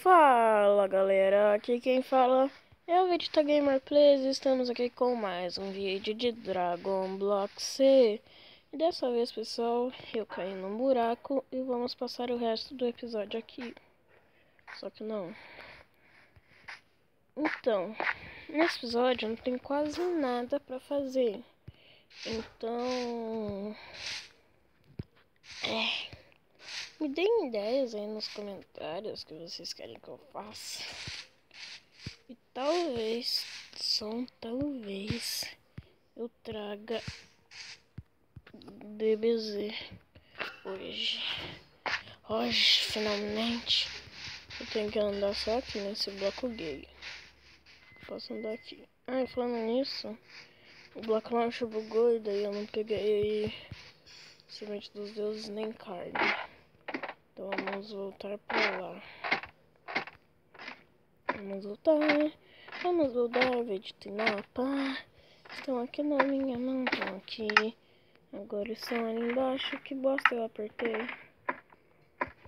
Fala galera, aqui quem fala é o Vegeta Gamer Plays. Estamos aqui com mais um vídeo de Dragon Block C. E dessa vez, pessoal, eu caí num buraco e vamos passar o resto do episódio aqui. Só que não. Então, nesse episódio não tem quase nada pra fazer. Então... me deem ideias aí nos comentários que vocês querem que eu faça. E talvez, só talvez, eu traga DBZ hoje. Hoje, finalmente, eu tenho que andar só aqui nesse bloco gay. Posso andar aqui. Ah, e falando nisso, o bloco launch bugou e daí eu não peguei semente dos deuses nem carne. Então vamos voltar pra lá. Vamos voltar, Vegeta e Nappa. Estão aqui na minha mão, estão aqui. Agora estão ali embaixo, que bosta eu apertei.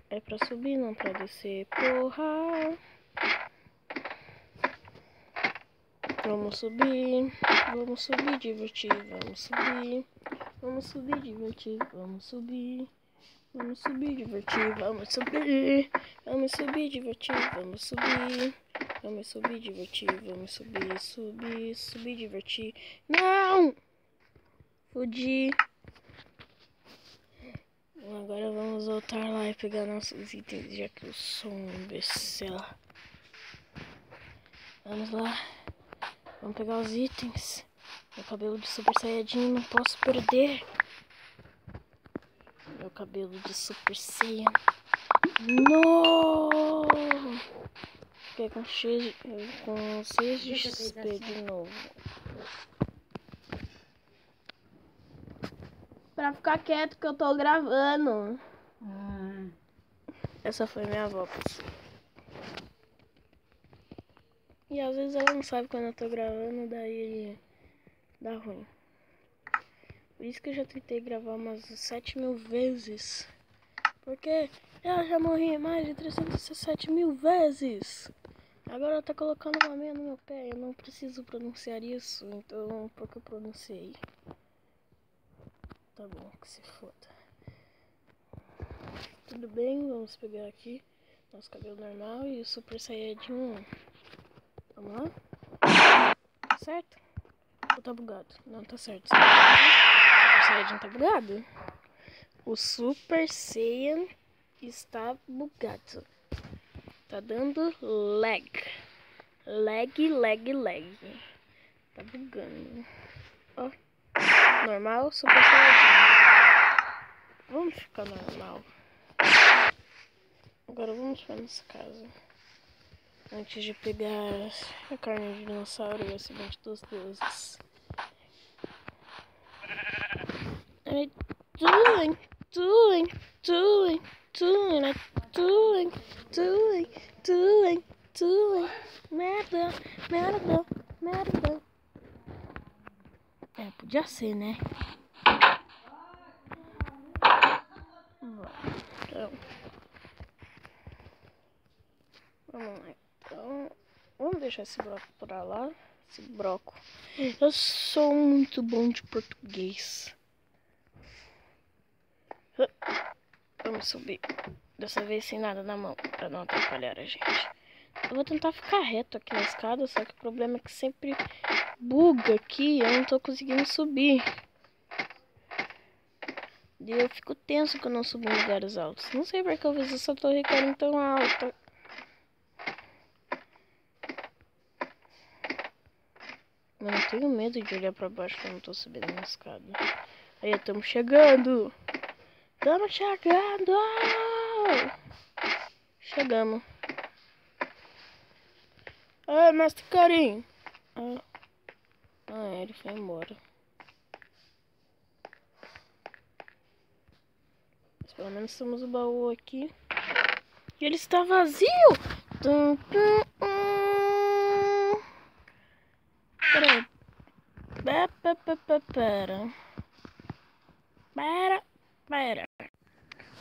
É pra subir, não pra descer, porra. Vamos subir, divertir, vamos subir. Vamos subir, divertir, vamos subir. Vamos subir, divertir, vamos subir. Vamos subir, divertir, vamos subir. Vamos subir, divertir, vamos subir, divertir. Não! Fudi. Agora vamos voltar lá e pegar nossos itens, já que eu sou um imbecil. Vamos lá. Vamos pegar os itens. Meu cabelo de Super Saiyajin não posso perder. Meu cabelo de Super Saiyan. Não! Fiquei com 6 de XP de novo. Pra ficar quieto que eu tô gravando. Essa foi minha avó, pessoal. E às vezes ela não sabe quando eu tô gravando, daí dá ruim. Por isso que eu já tentei gravar umas 7.000 vezes. Porque eu já morri mais de 307.000 vezes. Agora ela tá colocando uma meia no meu pé. Eu não preciso pronunciar isso, então porque eu pronunciei. Tá bom, que se foda. Tudo bem, vamos pegar aqui nosso cabelo normal e o Super Saiyajin 1. Vamos lá? Tá certo? Ou tá bugado? Não, tá certo. O Super Saiyajin tá bugado. O Super Saiyan está bugado. Tá dando lag. Lag. Tá bugando. Ó. Normal, Super Saiyajin. Vamos ficar normal. Agora vamos para nossa casa. Antes de pegar a carne de dinossauro e a semente dos deuses. I'm doing. Merda. É, podia ser, né? Então, vamos lá. Então, vamos deixar esse broco pra lá. Esse broco. Eu sou muito bom de português. Vamos subir. Dessa vez sem nada na mão, pra não atrapalhar a gente. Eu vou tentar ficar reto aqui na escada, só que o problema é que sempre buga aqui, eu não tô conseguindo subir. E eu fico tenso quando eu subo em lugares altos. Não sei porque eu fiz essa torre caindo tão alta. Eu não tenho medo de olhar pra baixo quando eu tô subindo na escada. Aí, estamos chegando! Chegamos. Ah, Mestre Karin. Ele foi embora. Mas pelo menos temos o baú aqui. E ele está vazio. Pera.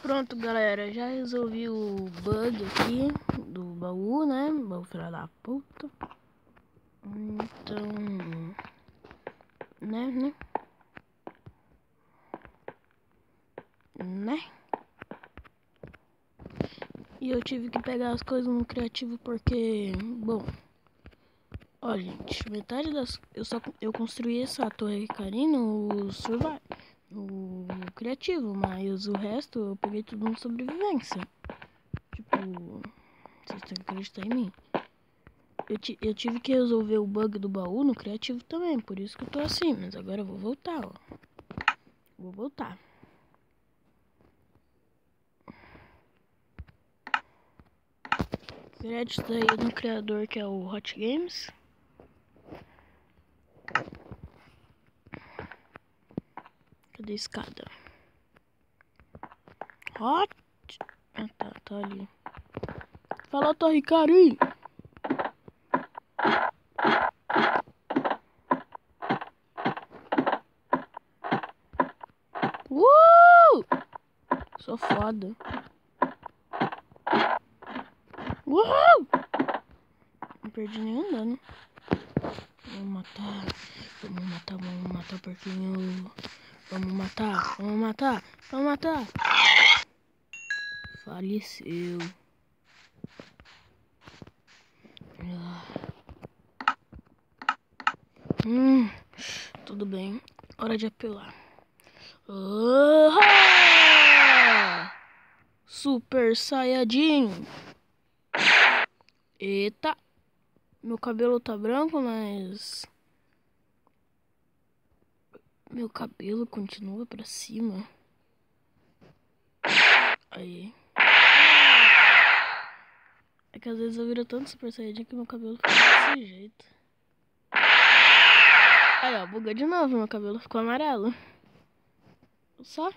Pronto, galera. Já resolvi o bug aqui do baú, né? Baú filha da puta. Então... Né? E eu tive que pegar as coisas no criativo porque... Bom... Ó, gente, metade das... Eu construí essa torre Karin no Survival, no criativo, mas o resto eu peguei tudo no sobrevivência. Tipo, vocês têm que acreditar em mim. Eu tive que resolver o bug do baú no criativo também, por isso que eu tô assim. Mas agora eu vou voltar, ó. Vou voltar. Crédito aí no criador, que é o Hot Games. Cadê a escada? Hot. Ah, tá ali. Fala, Torre Karin. Sou foda. Não perdi nenhum dano. Vamos matar o porquinho. Vamos matar. Faleceu. Tudo bem. Hora de apelar. Super Saiyajin. Eita. Meu cabelo tá branco, mas... Meu cabelo continua pra cima. Aí. É que às vezes eu viro tanto Super Saiyajin que meu cabelo fica desse jeito. Aí, ó, bugou de novo. Meu cabelo ficou amarelo. Só.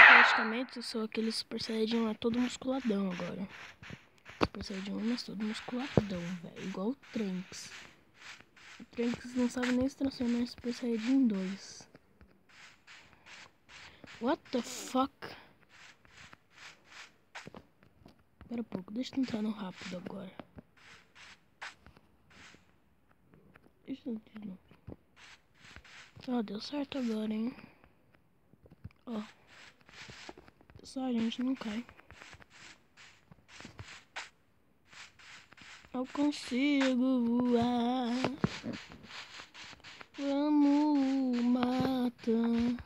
Praticamente sou aquele Super Saiyajin lá todo musculadão agora. Super Saiyajin 1, mas todo musculadão, velho. Igual o Trunks. O Trunks não sabe nem se transformar em Super Saiyajin 2. What the fuck? Espera um pouco, deixa eu entrar no rápido agora. Ó, deu certo agora, hein? Ó. Só a gente não cai. Eu consigo voar. Vamos matar. Eu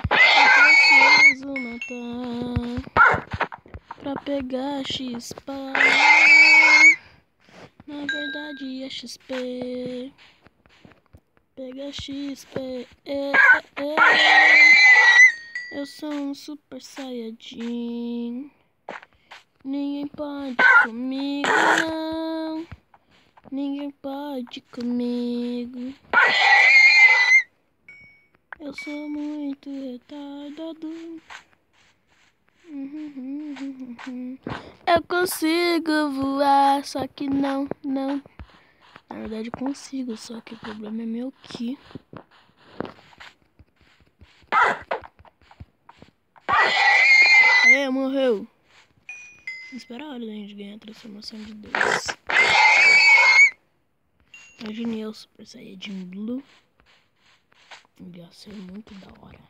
preciso matar. Pra pegar XP. Na verdade é XP. Pega XP. Eu sou um Super Saiyajin. Ninguém pode comigo, não. Ninguém pode comigo. Eu sou muito retardado. Eu consigo voar, só que não. Na verdade consigo, só que o problema é meu Ki. Morreu. Espera a hora da gente ganhar a transformação de Deus. Imagine eu Super Saiyajin Blue. Ia ser muito da hora.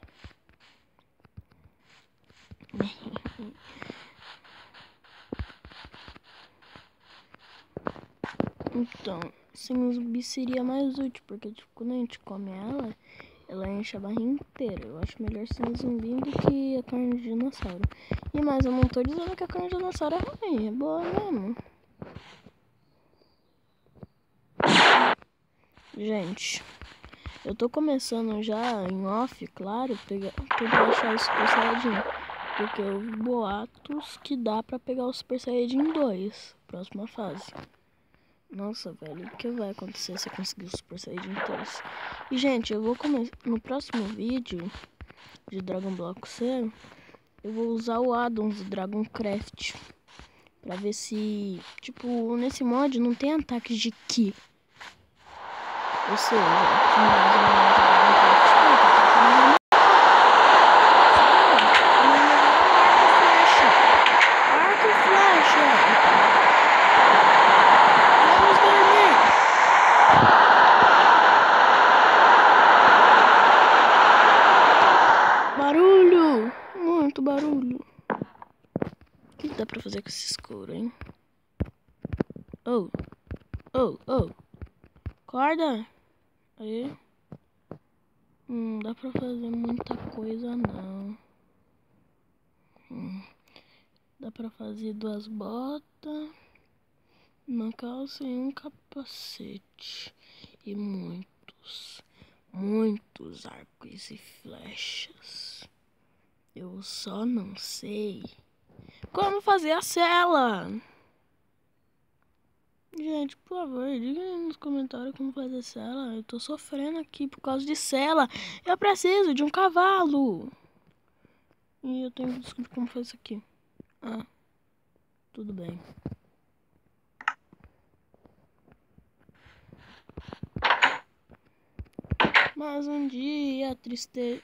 Então, sem um zumbi seria mais útil, porque tipo, quando a gente come ela enche a barriga inteira. Eu acho melhor sem zumbi do que a carne de dinossauro. E mais, eu não tô dizendo que a carne de dinossauro é ruim, é boa mesmo. Gente, eu tô começando já em off, claro, tentar achar o Super Saiyajin. Porque eu vi boatos que dá pra pegar o Super Saiyajin 2, próxima fase. Nossa, velho, o que vai acontecer se eu conseguir o Super Saiyajin 3? E, gente, eu vou começar no próximo vídeo de Dragon Block C. Eu vou usar o addons do Dragon Craft pra ver se, tipo, nesse mod não tem ataques de Ki. Ou seja, dá pra fazer com esse escuro, hein? Oh. Oh, oh. Acorda. Aí. Não dá pra fazer muita coisa, não. Dá pra fazer 2 botas, uma calça e um capacete. E muitos arcos e flechas. Eu só não sei como fazer a cela. Gente, por favor, diga aí nos comentários como fazer cela. Eu tô sofrendo aqui por causa de cela. Eu preciso de um cavalo. E eu tenho que descobrir como fazer isso aqui. Ah, tudo bem. Mas um dia triste.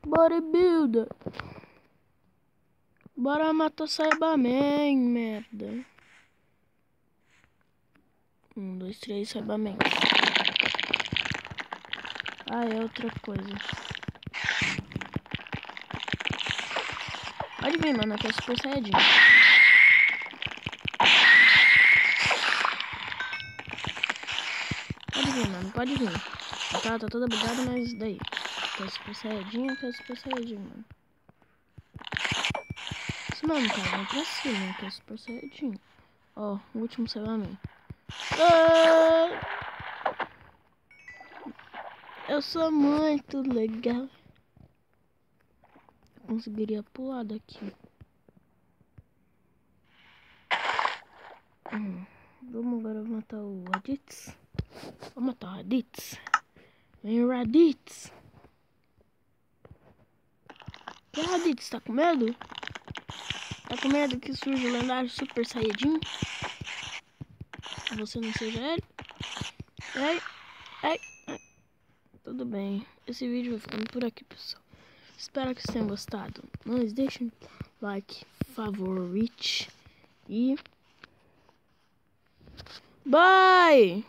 Bodybuilder. Bora matar Cyberman, merda. 1, 2, 3, Cyberman. Ah, é outra coisa. Pode vir, mano, aqui é Super Saiyajin. Pode vir, mano, pode vir. Tá toda bugada, mas daí. Aqui é Super Saiyajin, aqui é Super Saiyajin, mano. Isso mesmo, cara, vem pra cima, aqui é Super Saiyajin. Ó, o último Cyberman. Eu sou muito legal. Eu conseguiria pular daqui. Vamos agora matar o Raditz. Vou matar o Raditz. Vem, Raditz. E Raditz, tá com medo? Tá com medo que surja o lendário Super Saiyajin? Você não seja ele? Ai. Tudo bem. Esse vídeo vai ficando por aqui, pessoal. Espero que vocês tenham gostado. Mas deixem like, favorite e... Bye!